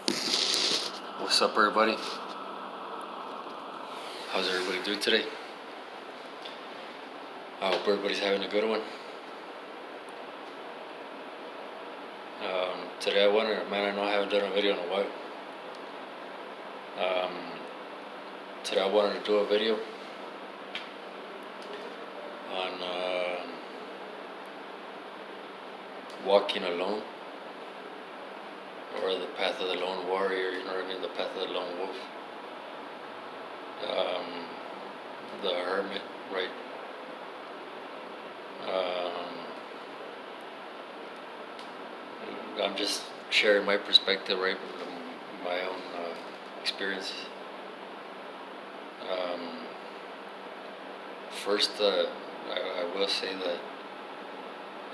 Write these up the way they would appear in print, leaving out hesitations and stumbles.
What's up, everybody? How's everybody doing today? I hope everybody's having a good one. Today I know I haven't done a video in a while. Um, Today I wanted to do a video on walking alone, or the path of the lone warrior, you know what I mean? The path of the lone wolf. The hermit, right? I'm just sharing my perspective, right? My own experiences. First, I will say that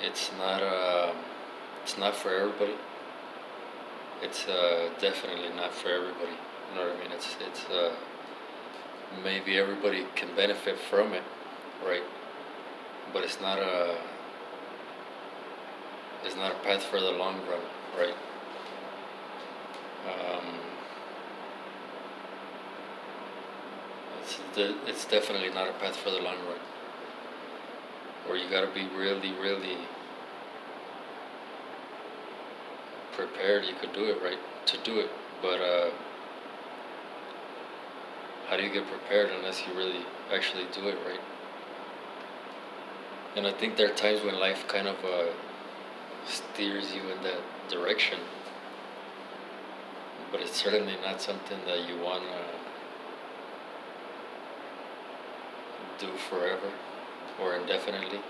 it's not for everybody. It's definitely not for everybody. You know what I mean? It's maybe everybody can benefit from it, right? But it's not a path for the long run, right? It's definitely not a path for the long run. Or you gotta be really, really prepared. You could do it, right? To do it, but how do you get prepared unless you really actually do it, right? And I think there are times when life kind of steers you in that direction, but it's certainly not something that you want to do forever or indefinitely.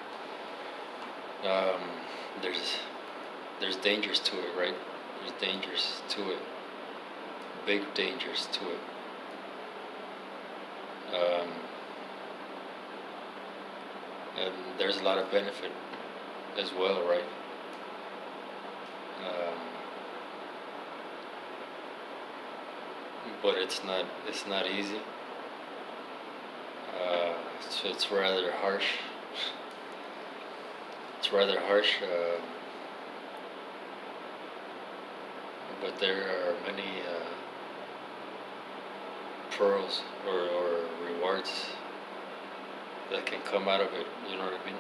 There's dangers to it, right? There's dangers to it, big dangers to it. And there's a lot of benefit as well, right? But it's not easy. So it's rather harsh. It's rather harsh. But there are many pearls or rewards that can come out of it. You know what I mean?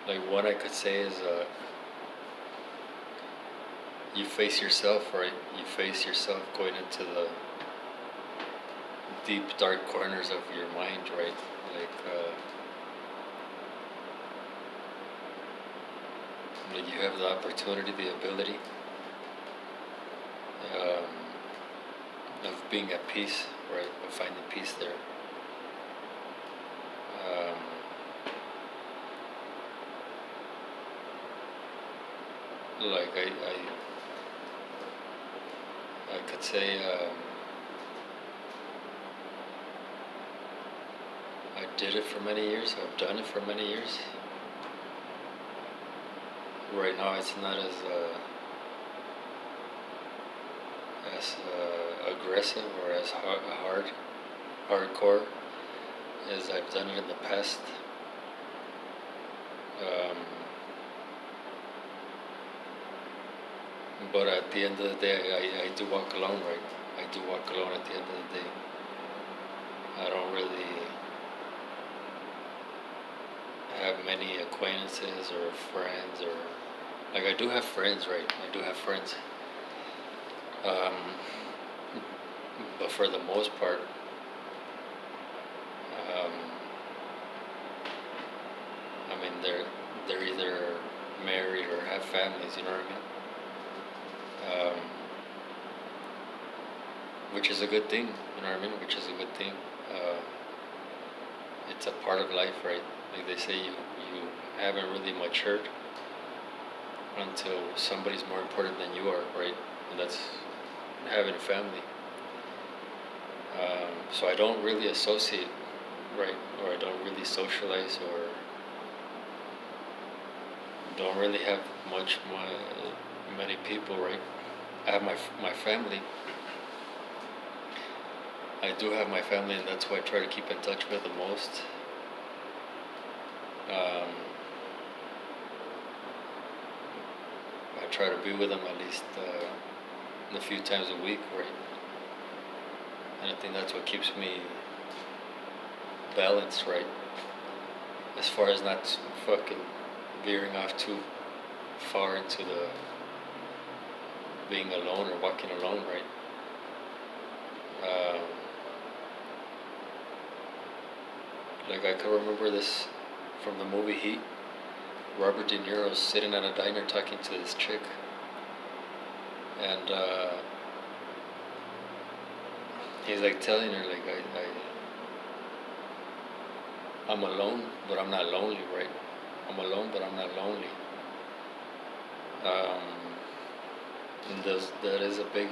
Like one I could say is you face yourself, right? You face yourself going into the deep, dark corners of your mind, right? Like you have the opportunity, the ability of being at peace, right? Of finding peace there. Like I could say I did it for many years. I've done it for many years. Right now, it's not as aggressive or as hardcore as I've done it in the past. But at the end of the day, I do walk alone, right? I do walk alone at the end of the day. I don't really have many acquaintances or friends, or like I do have friends, right? I do have friends. But for the most part, I mean, they're either married or have families. You know what I mean? Which is a good thing. You know what I mean? Which is a good thing. It's a part of life, right? Like they say, you haven't really matured until somebody's more important than you are, right? And that's having a family. So I don't really associate, right? Or I don't really socialize, or don't really have many people, right? I have my family. I do have my family, and that's who I try to keep in touch with the most. try to be with them at least a few times a week, right? And I think that's what keeps me balanced, right? As far as not fucking veering off too far into the being alone or walking alone, right? Like I can remember this from the movie Heat. Robert De Niro's sitting at a diner talking to this chick, and he's like telling her like I'm alone, but I'm not lonely, right? I'm alone, but I'm not lonely. And there's a big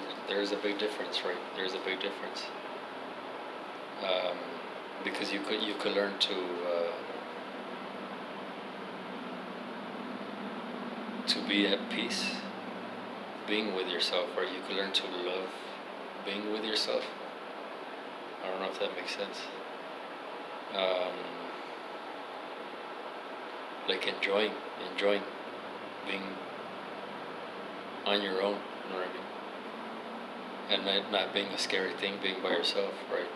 difference, right? There's a big difference. Because you could learn to be at peace being with yourself, or you could learn to love being with yourself. I don't know if that makes sense. Like enjoying being on your own, you know what I mean? And not being a scary thing, being by yourself, right?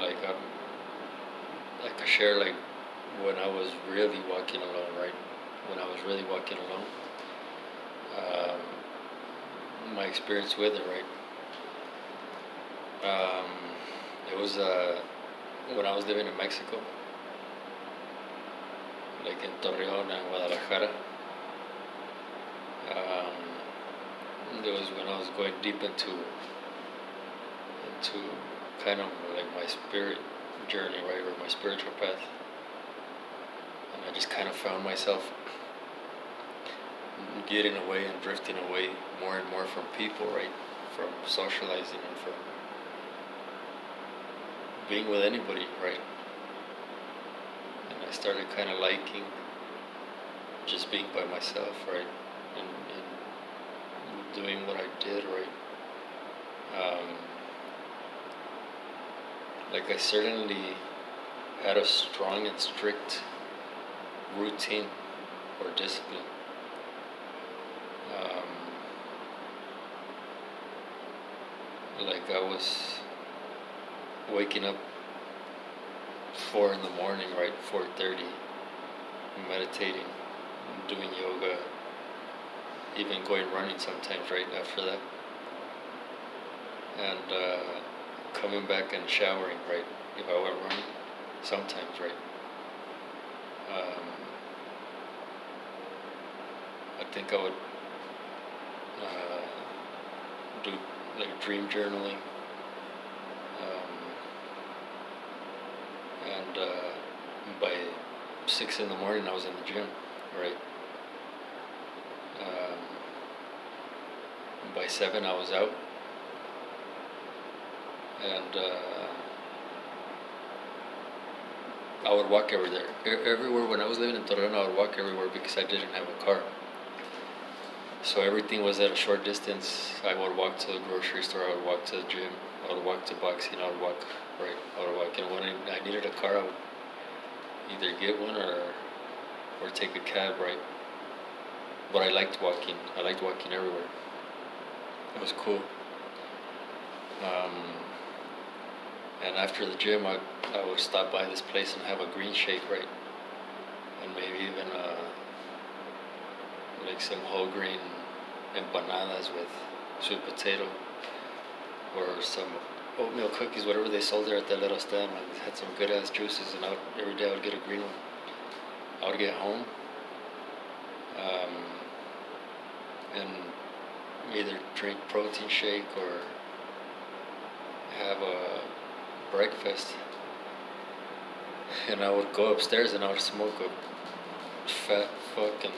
Like I could share like when I was really walking alone, right? When I was really walking alone, my experience with it, right? It was when I was living in Mexico, like in Torreon and Guadalajara. It was when I was going deep into kind of like my spirit journey, right, or my spiritual path, and I just kind of found myself getting away and drifting away more and more from people, right, from socializing and from being with anybody, right, and I started kind of liking just being by myself, right, and doing what I did, right. Like I certainly had a strong and strict routine or discipline. Like I was waking up 4 in the morning, right, 4:30, meditating, doing yoga, even going running sometimes, right, after that, and coming back and showering, right, if I went running, sometimes, right. I think I would do like dream journaling, and by 6 in the morning I was in the gym, right. By 7 I was out, and I would walk everywhere. When I was living in Torreon, I would walk everywhere because I didn't have a car. So everything was at a short distance. I would walk to the grocery store, I would walk to the gym, I would walk to boxing, I would walk, right, I would walk. And when I needed a car, I would either get one or take a cab, right. But I liked walking everywhere. It was cool. And after the gym, I would stop by this place and have a green shake, right, and maybe even like some whole grain empanadas with sweet potato, or some oatmeal cookies, whatever they sold there at that little stand. It had some good ass juices, and every day I would get a green one. I would get home, and either drink protein shake or have a breakfast, and I would go upstairs and I would smoke a fat fucking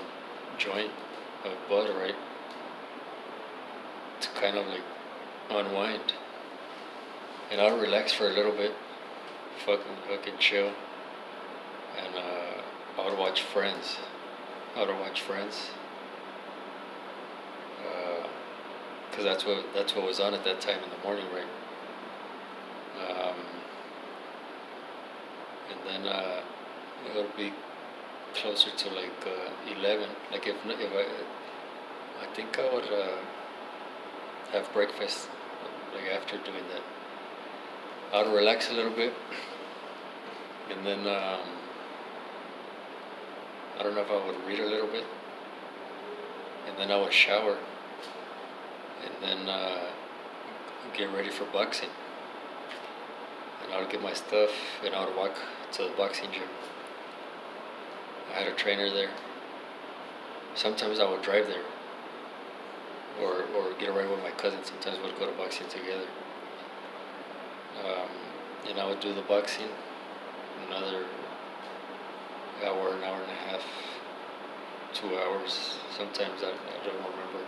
joint of bud, right, to kind of like unwind, and I would relax for a little bit, fucking chill, and I would watch Friends. Because that's what was on at that time in the morning, right? and then it'll be closer to like 11. Like if I think I would have breakfast like after doing that. I would relax a little bit, and then I don't know if I would read a little bit, and then I would shower, and then get ready for boxing. And I would get my stuff, and I would walk to the boxing gym. I had a trainer there. Sometimes I would drive there, or get a ride with my cousin. Sometimes we'd go to boxing together. And I would do the boxing, another hour, an hour and a half, 2 hours. Sometimes I don't remember.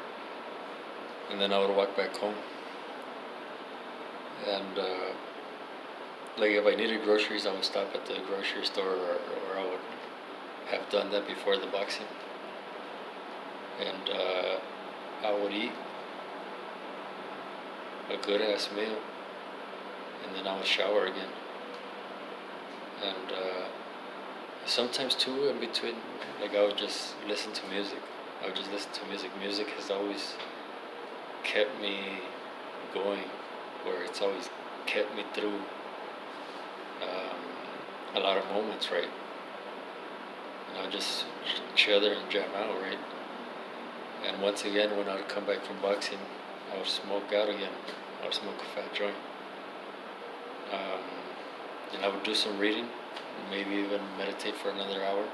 And then I would walk back home. And like if I needed groceries, I would stop at the grocery store, or I would have done that before the boxing. And I would eat a good ass meal, and then I would shower again. And sometimes too, in between, like I would just listen to music. I would just listen to music. Music has always kept me going, or it's always kept me through a lot of moments, right? And I would just chill there and jam out, right? And once again, when I would come back from boxing, I would smoke out again. I would smoke a fat joint. And I would do some reading, maybe even meditate for another hour.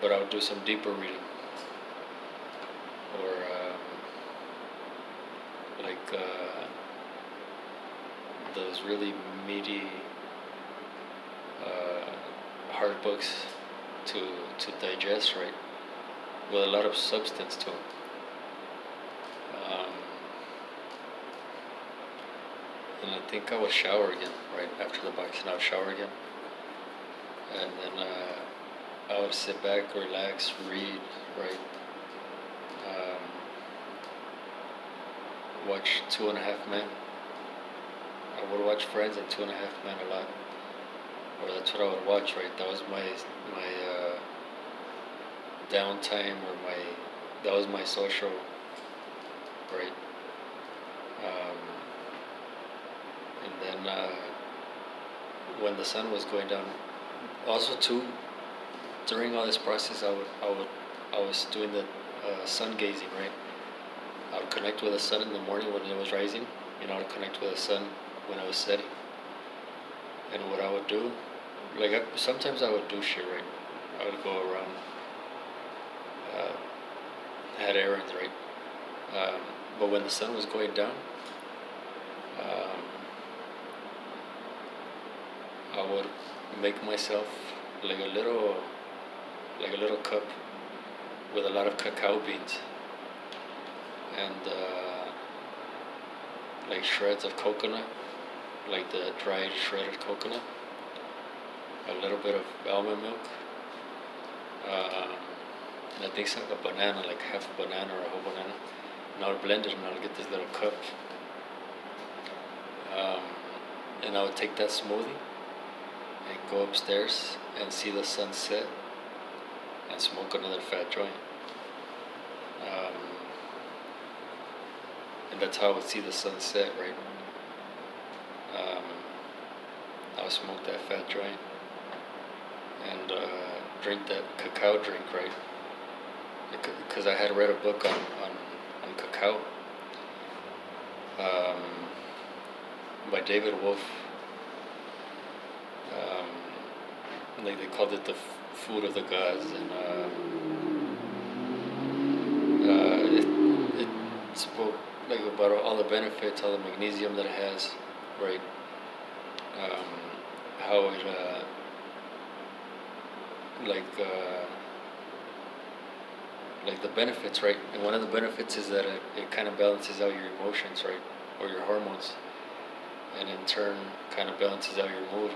But I would do some deeper reading, or like those really meaty, hard books to digest, right? With a lot of substance to them. And I think I would shower again, right after the boxing. I would shower again, and then I would sit back, relax, read, right? Watch Two and a Half Men. I would watch Friends and Two and a Half Men a lot, or that's what I would watch, right? That was my downtime, or that was my social, right? And then when the sun was going down, also too, during all this process, I was doing the sun gazing, right? I would connect with the sun in the morning when it was rising, and I would connect with the sun when it was setting. And what I would do, like sometimes I would do shit, right? I would go around, had errands, right? But when the sun was going down, I would make myself like a little cup with a lot of cacao beans, and like shreds of coconut, like the dried shredded coconut, a little bit of almond milk, and I think a banana, like half a banana or a whole banana, and I would blend it, and I would get this little cup, and I would take that smoothie and go upstairs and see the sunset and smoke another fat joint. And that's how I would see the sunset, right? I would smoke that fat joint and drink that cacao drink, right? Because I had read a book on cacao by David Wolf. Like they called it the food of the gods, and it spoke like about all the benefits, all the magnesium that it has, right? How it like the benefits, right? And one of the benefits is that it kind of balances out your emotions, right, or your hormones, and in turn kind of balances out your mood.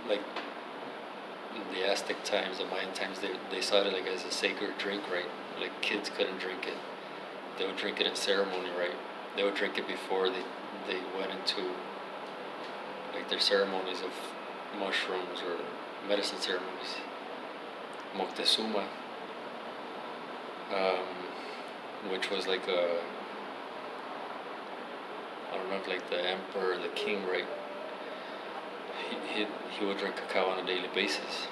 Like in the Aztec times, the Mayan times, they saw it like as a sacred drink, right? Like kids couldn't drink it. They would drink it in ceremony, right? They would drink it before they went into like their ceremonies of mushrooms or medicine ceremonies. Moctezuma, which was like I don't know if like the emperor or the king, right? He would drink cacao on a daily basis.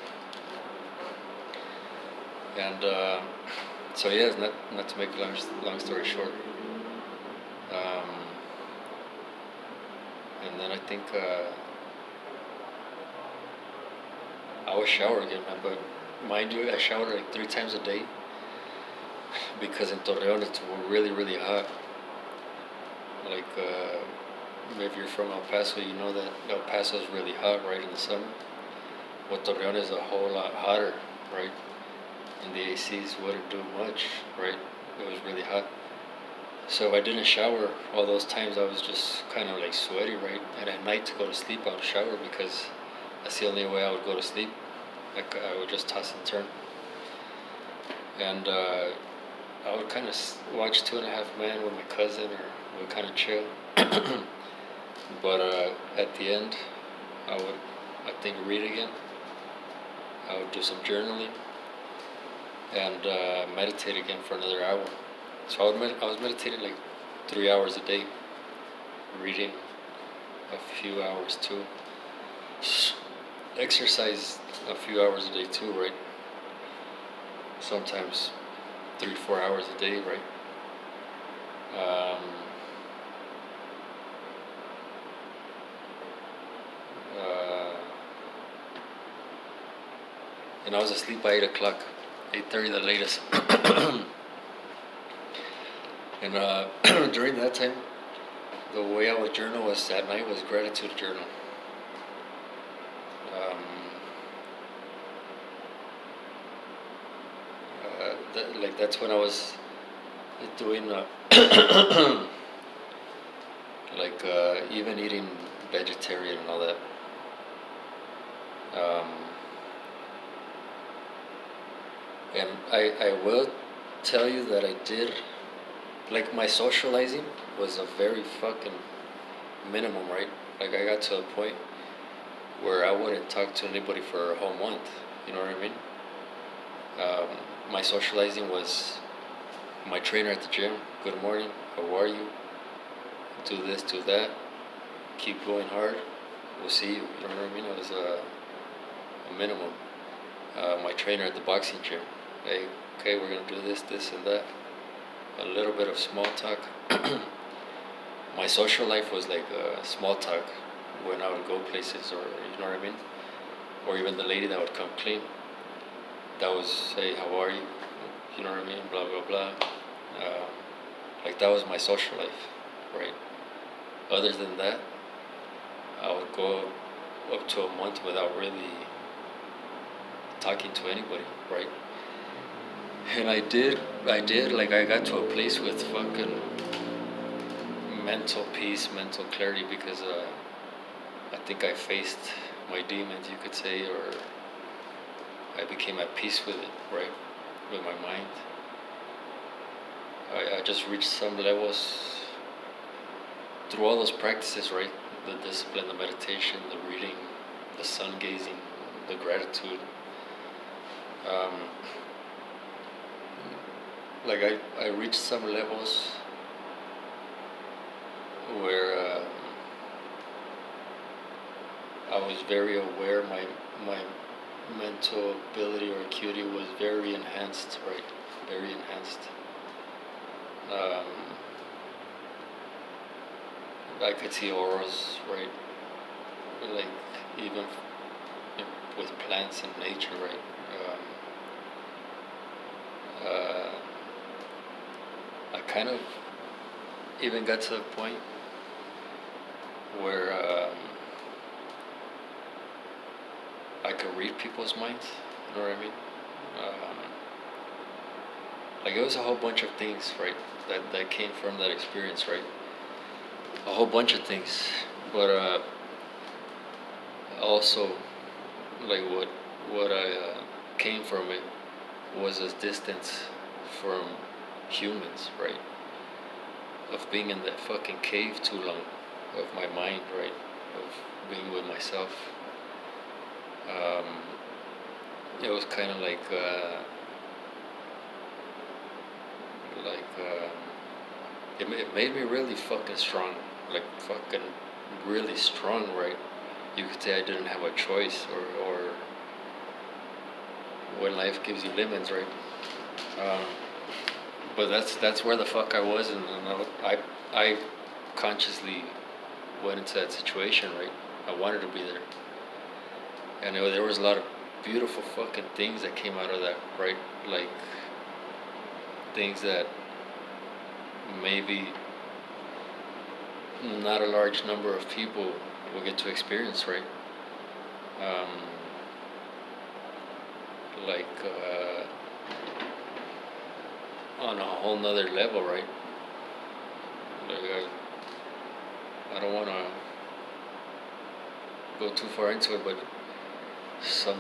And so yeah, not to make a long story short. Um, and then I think I would shower again, man. But mind you, I shower like 3 times a day because in Torreon it's really hot. Like if you're from El Paso, you know that El Paso is really hot, right, in the summer. Well, Torreon is a whole lot hotter, right? And the ACs wouldn't do much, right? It was really hot. So if I didn't shower all those times, I was just kind of like sweaty, right? And at night to go to sleep, I would shower because that's the only way I would go to sleep. Like I would just toss and turn. And I would kind of watch Two and a Half Men with my cousin, or we would kind of chill. But at the end, I think, read again. I would do some journaling and meditate again for another hour. So I was meditating like 3 hours a day, reading a few hours too, exercise a few hours a day too, right? Sometimes 3-4 hours a day, right? And I was asleep by 8 o'clock, 8:30 the latest. And during that time, the way I would journal was at night was gratitude journal. That's when I was doing like even eating vegetarian and all that. And I will tell you that I did, like, my socializing was a very fucking minimum, right? Like I got to a point where I wouldn't talk to anybody for a whole month. You know what I mean? My socializing was my trainer at the gym. Good morning. How are you? Do this, do that. Keep going hard. We'll see you. You know what I mean? It was a minimum. My trainer at the boxing gym. Hey, okay, we're gonna do this, this, and that. A little bit of small talk. My social life was like small talk when I would go places, or you know what I mean, or even the lady that would come clean. That was, hey, how are you? You know what I mean? Blah blah blah. Like that was my social life, right? Other than that, I would go up to a month without really talking to anybody, right? And I did, like I got to a place with fucking mental peace, mental clarity, because I think I faced my demons, you could say, or I became at peace with it, right? With my mind. I just reached some levels through all those practices, right? The discipline, the meditation, the reading, the sun gazing, the gratitude. Like I reached some levels where I was very aware. My mental ability or acuity was very enhanced, right? Very enhanced. I could see auras, right? Like even with plants and nature, right? I kind of even got to the point where I could read people's minds. You know what I mean? Like it was a whole bunch of things, right? That came from that experience, right? A whole bunch of things, but also, like what I came from it was a distance from humans, right? Of being in that fucking cave too long, of my mind, right? Of being with myself. Um, it was kind of like it made me really fucking strong, like fucking really strong, right? You could say I didn't have a choice, or when life gives you lemons, right? Um, but that's where the fuck I was, and I consciously went into that situation, right? I wanted to be there, and there was a lot of beautiful fucking things that came out of that, right? Like things that maybe not a large number of people will get to experience, right? Um, like on a whole nother level, right? Like I don't want to go too far into it, but some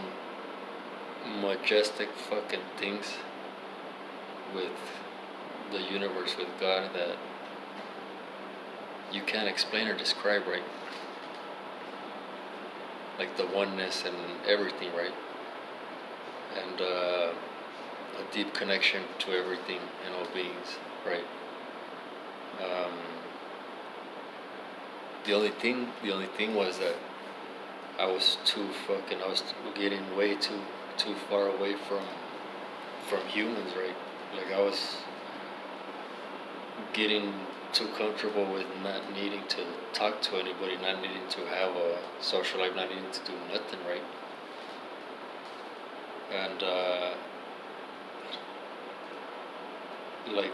majestic fucking things with the universe, with God, that you can't explain or describe, right? Like the oneness and everything, right? And a deep connection to everything and all beings, right? Um, the only thing was that I was getting way too far away from humans, right? Like I was getting too comfortable with not needing to talk to anybody, not needing to have a social life, not needing to do nothing, right? And like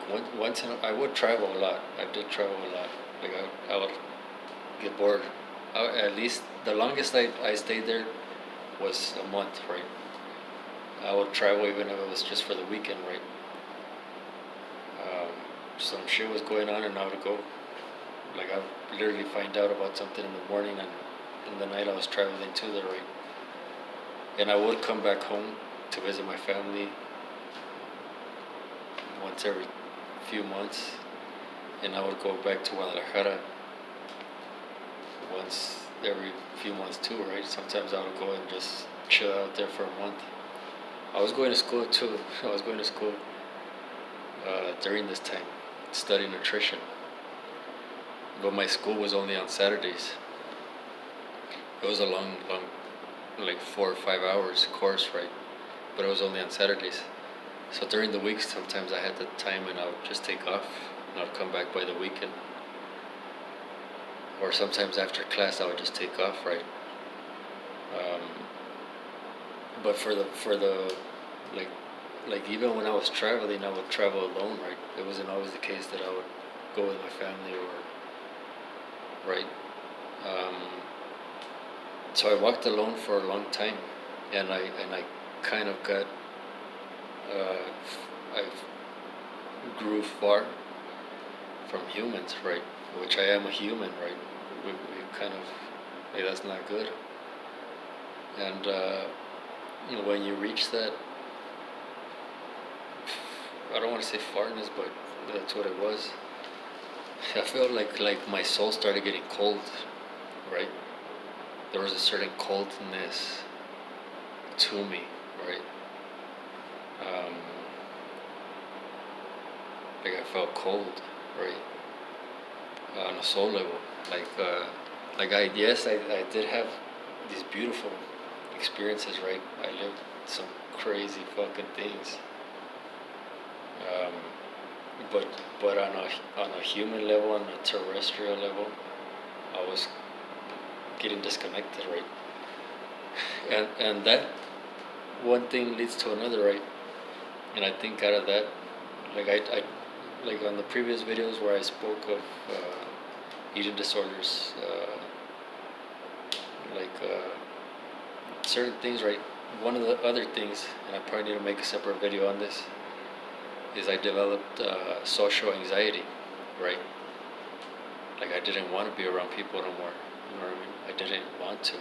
I would travel a lot. I did travel a lot. Like I would get bored. At least the longest I stayed there was a month, right? I would travel even if it was just for the weekend, right? Some shit was going on and I would go. Like I would literally find out about something in the morning, and in the night I was traveling to there, right? And I would come back home to visit my family once every few months, and I would go back to Guadalajara once every few months too, right? Sometimes I would go and just chill out there for a month. I was going to school too. I was going to school during this time, studying nutrition. But my school was only on Saturdays. It was a long, like 4 or 5 hours course, right? But it was only on Saturdays. So during the week, sometimes I had the time and I would just take off and I'd come back by the weekend. Or sometimes after class, I would just take off, right? Um, but for the like even when I was traveling, I would travel alone, right? It wasn't always the case that I would go with my family, or right. Um, so I walked alone for a long time, and I kind of got I grew far from humans, right? Which I am a human, right? We kind of, hey, that's not good. And when you reach that, I don't want to say farness, but that's what it was. I felt like my soul started getting cold, right? There was a certain coldness to me, right? Like I felt cold, right? On a soul level, like I did have these beautiful experiences, right? I lived some crazy fucking things, um, but on a human level, on a terrestrial level, I was getting disconnected, right? And that one thing leads to another, right? And I think out of that, like I like on the previous videos where I spoke of eating disorders, certain things, right? One of the other things, and I probably need to make a separate video on this, is I developed social anxiety, right? Like I didn't want to be around people no more. You know what I mean? I didn't want to.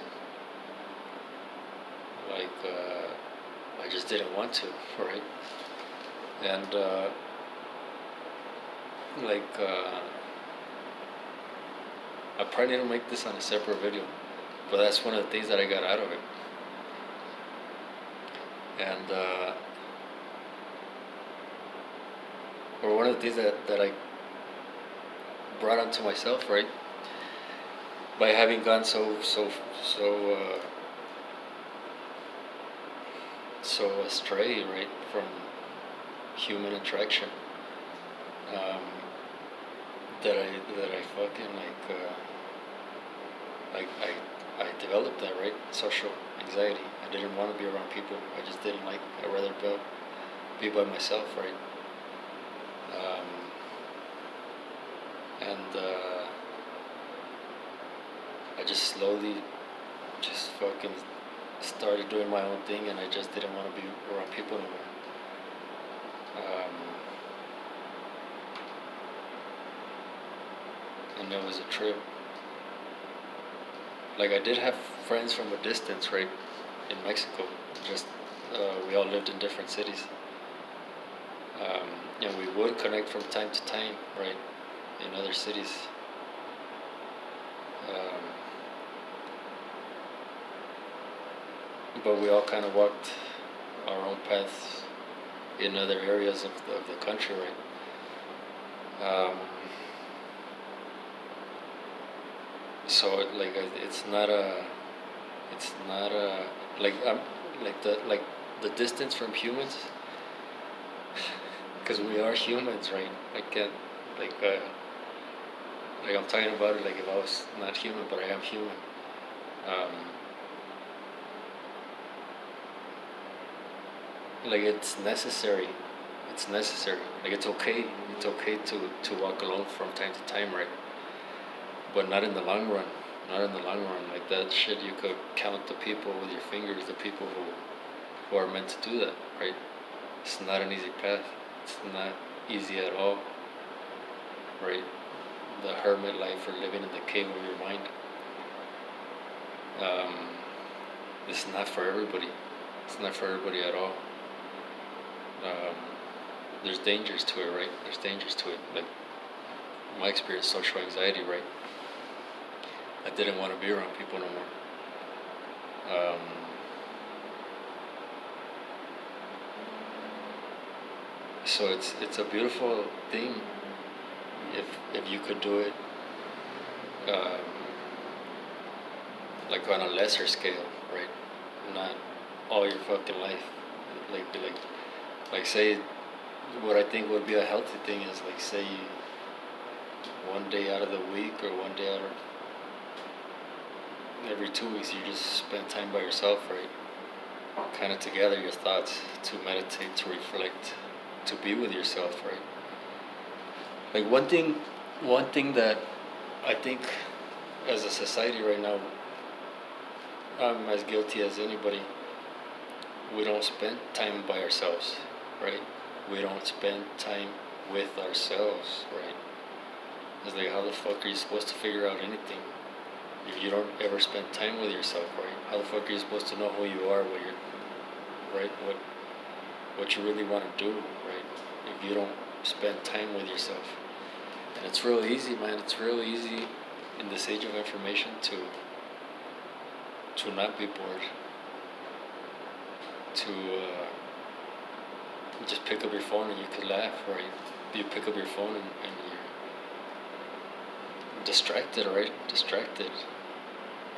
like I just didn't want to, right? And like I probably need to make this on a separate video, but that's one of the things that I got out of it. And or one of the things that I brought onto myself, right? By having gone so astray, right, from human interaction, um, that I fucking I developed that, right, social anxiety. I didn't want to be around people. I just didn't like. I'd rather be by myself, right? Um, and I just slowly just fucking started doing my own thing, and I just didn't want to be around people anymore. And it was a trip. Like I did have friends from a distance, right, in Mexico. Just we all lived in different cities, and we would connect from time to time, right, in other cities. But we all kind of walked our own paths in other areas of the country, right? So it's not a like the distance from humans, because we are humans, right? I can't like like I'm talking about it like if I was not human, but I am human. Like it's necessary. It's necessary. Like it's okay. It's okay to walk alone from time to time, right? But not in the long run. Not in the long run. Like that shit, you could count the people with your fingers, the people who are meant to do that, right? It's not an easy path. It's not easy at all, right? The hermit life or living in the cave of your mind. It's not for everybody. It's not for everybody at all. There's dangers to it, right? There's dangers to it. Like my experience, social anxiety, right? I didn't want to be around people no more. So it's a beautiful thing if you could do it, um, like on a lesser scale, right? Not all your fucking life. Like say what I think would be a healthy thing is like say you, one day out of the week or one day out of every 2 weeks you just spend time by yourself, right? Kind of to gather your thoughts, to meditate, to reflect, to be with yourself, right? Like one thing that I think as a society right now, I'm as guilty as anybody. We don't spend time by ourselves, right? We don't spend time with ourselves, right? It's like, how the fuck are you supposed to figure out anything if you don't ever spend time with yourself, right? How the fuck are you supposed to know who you are, what you're, right? What you really want to do, right? If you don't spend time with yourself. And it's real easy, man. It's real easy in this age of information to not be bored. To just pick up your phone and you could laugh, right? You pick up your phone and you're distracted, right? Distracted.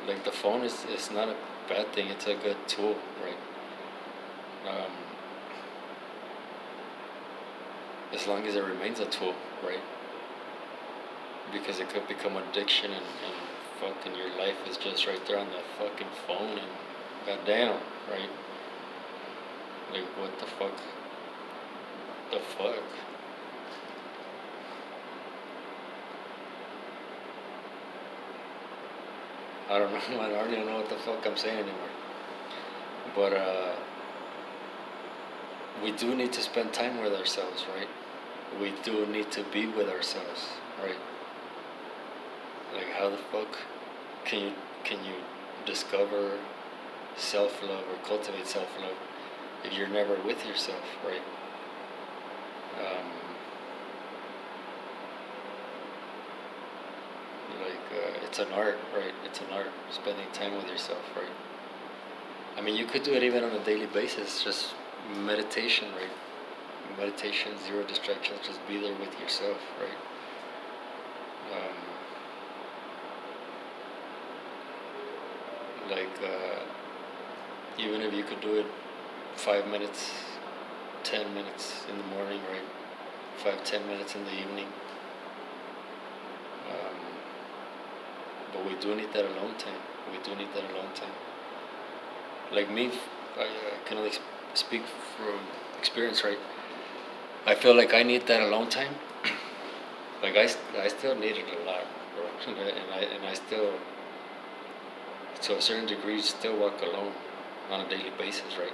Like the phone is not a bad thing. It's a good tool, right? As long as it remains a tool, right? Because it could become addiction and fucking your life is just right there on that fucking phone and goddamn, right? Like what the fuck? The fuck? I don't know, man. I don't even know what the fuck I'm saying anymore. But we do need to spend time with ourselves, right? We do need to be with ourselves, right? Like how the fuck can you discover self-love or cultivate self-love if you're never with yourself, right? Um, it's an art, right? It's an art, spending time with yourself, right? I mean, you could do it even on a daily basis, just meditation, right? Meditation, zero distractions, just be there with yourself, right? Like, even if you could do it 5 minutes, 10 minutes in the morning, right? 5, 10 minutes in the evening. But we do need that alone time. We do need that alone time. Like me, I can only speak from experience, right? I feel like I need that alone time. Like I still need it a lot, bro. And I still, to a certain degree, still walk alone on a daily basis, right?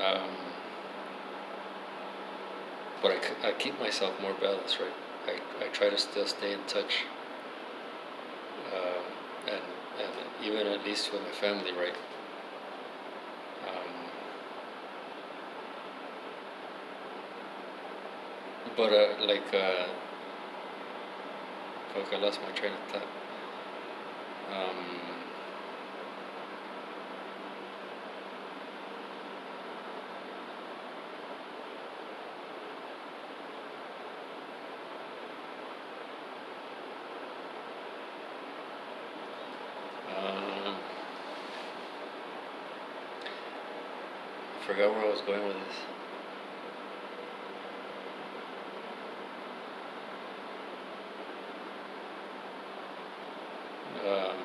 Um, but I keep myself more balanced, right? I try to still stay in touch, and even at least with my family, right? Um, but fuck, I lost my train of thought. Um, um, Forgot where I was going with this. Um,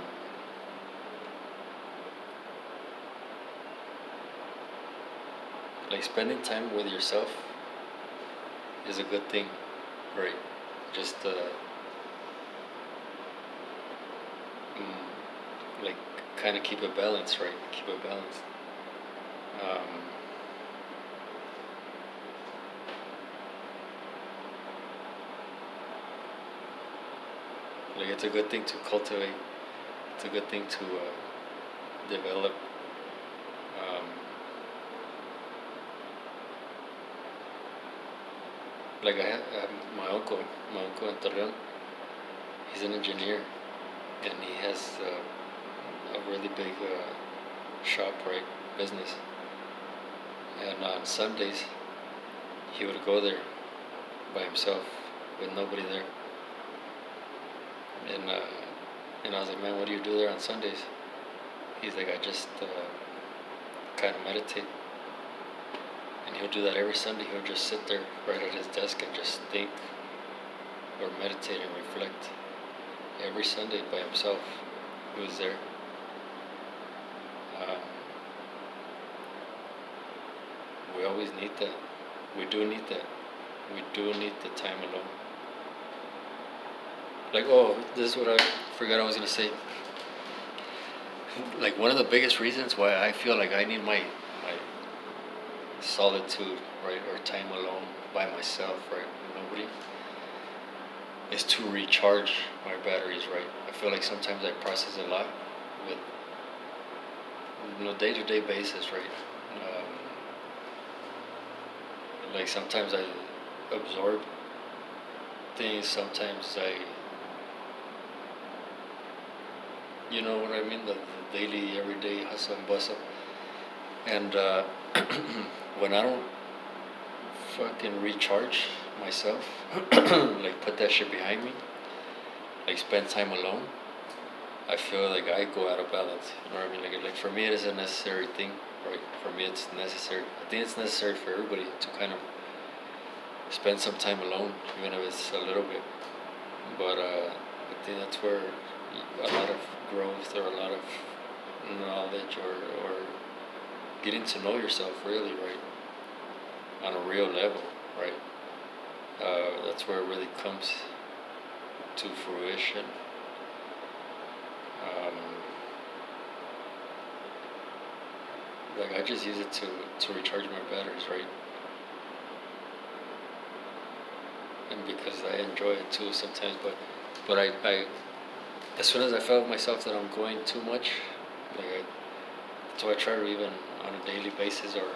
like spending time with yourself is a good thing, right? Just like kind of keep a balance, right? Keep a balance. Um, like it's a good thing to cultivate. It's a good thing to develop. Um, like I have my uncle in Torreon. He's an engineer, and he has a really big shop, right? Business. And on Sundays, he would go there by himself with nobody there. And and I was like, man, what do you do there on Sundays? He's like, I just kind of meditate. And he'll do that every Sunday. He'll just sit there right at his desk and just think or meditate and reflect. Every Sunday by himself, he was there. Um, we always need that. We do need that. We do need the time alone. Like, oh, this is what I forgot I was gonna say. Like, one of the biggest reasons why I feel like I need my solitude, right, or time alone by myself, right, with nobody, is to recharge my batteries, right. I feel like sometimes I process a lot with, day-to-day basis, right. Like sometimes I absorb things, sometimes you know what I mean, the daily, everyday hustle and bustle. And when I don't fucking recharge myself, like put that shit behind me, like spend time alone, I feel like I go out of balance. You know what I mean? Like for me, it is a necessary thing, right? For me, it's necessary. I think it's necessary for everybody to kind of spend some time alone, even if it's a little bit. But I think that's where a lot of growth or a lot of knowledge or getting to know yourself really, right, on a real level, right, that's where it really comes to fruition. Like I just use it to recharge my batteries, right, and because I enjoy it too sometimes, but I as soon as I felt myself that I'm going too much, like So I try to, even on a daily basis, or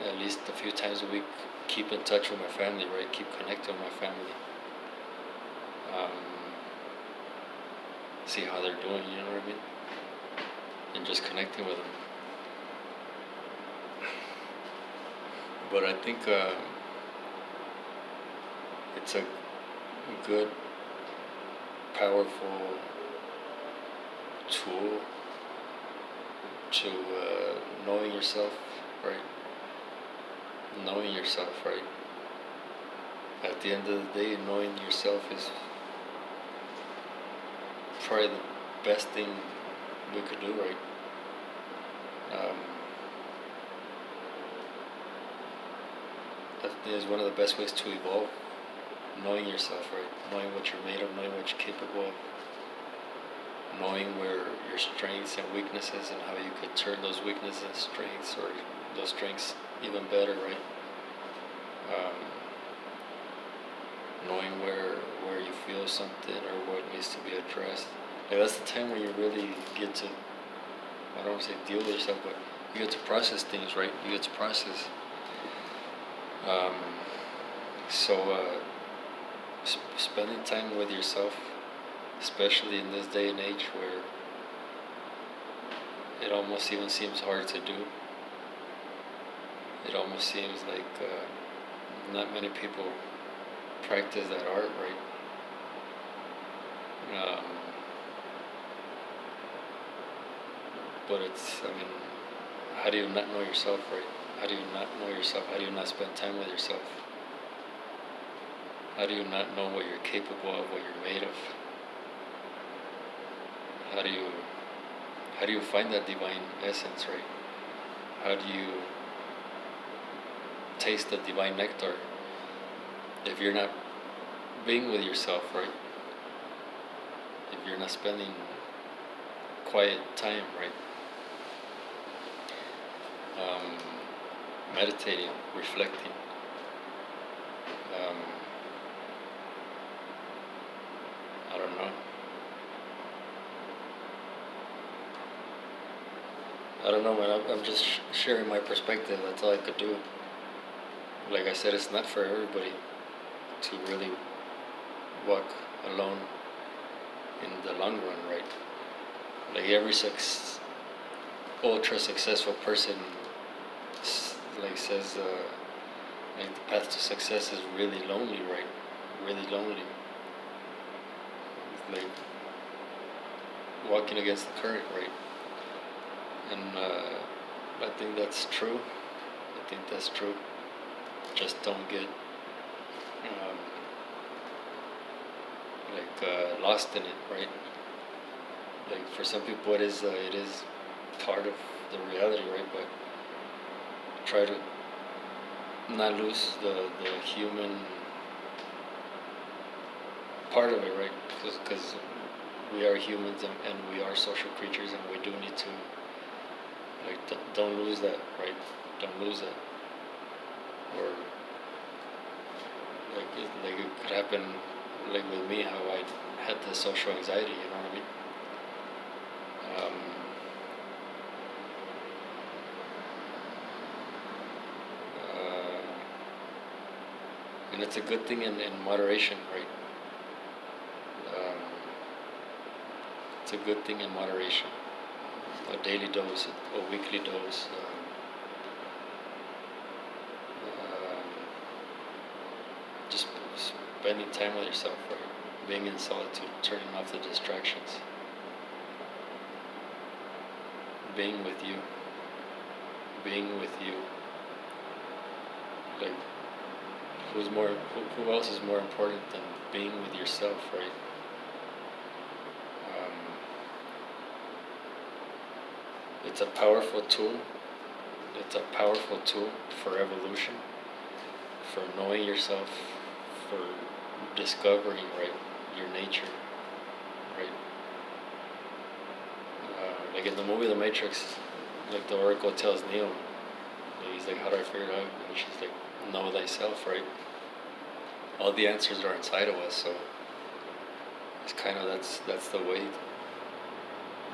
at least a few times a week, keep in touch with my family, right? Keep connected with my family. Um, See how they're doing, you know what I mean? And just connecting with them. But I think it's a good, powerful tool to knowing yourself, right? Knowing yourself, right? At the end of the day, knowing yourself is probably the best thing we could do, right? That is one of the best ways to evolve. Knowing yourself, right? Knowing what you're made of, knowing what you're capable of, knowing where your strengths and weaknesses, and how you could turn those weaknesses and strengths, or those strengths, even better, right? Knowing where you feel something or what needs to be addressed. Like, that's the time when you really get to, I don't want to say deal with yourself, but you get to process things, right? You get to process. Spending time with yourself, especially in this day and age where it almost even seems hard to do. It almost seems like not many people practice that art, right? But it's, I mean, how do you not know yourself, right? How do you not know yourself? How do you not spend time with yourself? How do you not know what you're capable of, what you're made of? How do you find that divine essence, right? How do you taste the divine nectar if you're not being with yourself, right? If you're not spending quiet time, right? Meditating, reflecting. I don't know. I don't know, man. I'm just sharing my perspective. That's all I could do. Like I said, it's not for everybody to really walk alone in the long run, right? Like every ultra successful person, like says, like the path to success is really lonely, right? Really lonely. It's like walking against the current, right? And I think that's true. I think that's true. Just don't get lost in it, right? Like for some people, it is part of the reality, right? But try to not lose the human part of it, right? Because we are humans, and we are social creatures, and we do need to, like, don't lose that, right? Don't lose that. Or like it could happen, like with me, how I had the social anxiety, you know what I mean? And it's a good thing in moderation, right? It's a good thing in moderation. A daily dose, a weekly dose. Just spending time with yourself, right? Being in solitude, turning off the distractions. Being with you. Being with you. Like, who else is more important than being with yourself, right? It's a powerful tool. It's a powerful tool for evolution, for knowing yourself, for discovering, right, your nature, right? Like in the movie The Matrix, like the Oracle tells Neo, he's like, how do I figure it out? And she's like, know thyself, right? All the answers are inside of us, so it's kind of that's the way.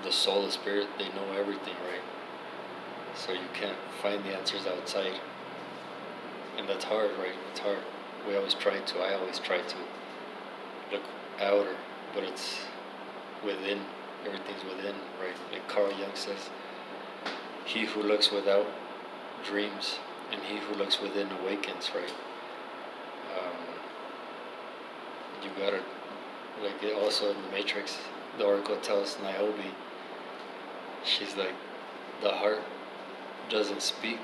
the soul, the spirit, they know everything, right? So you can't find the answers outside, and that's hard, right? It's hard. We always try to. I always try to look outer, but it's within. Everything's within, right? Like Carl Jung says, "He who looks without dreams, and he who looks within awakens." Right? You gotta, like it also in the Matrix, the Oracle tells Niobe, she's like, the heart doesn't speak,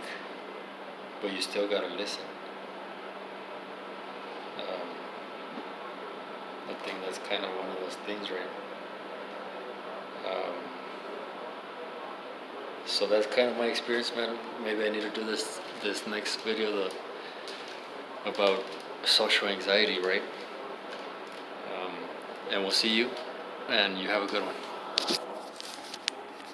but you still gotta listen. I think that's kind of one of those things, right? So that's kind of my experience, man. Maybe I need to do this next video about social anxiety, right? And we'll see you, and you have a good one.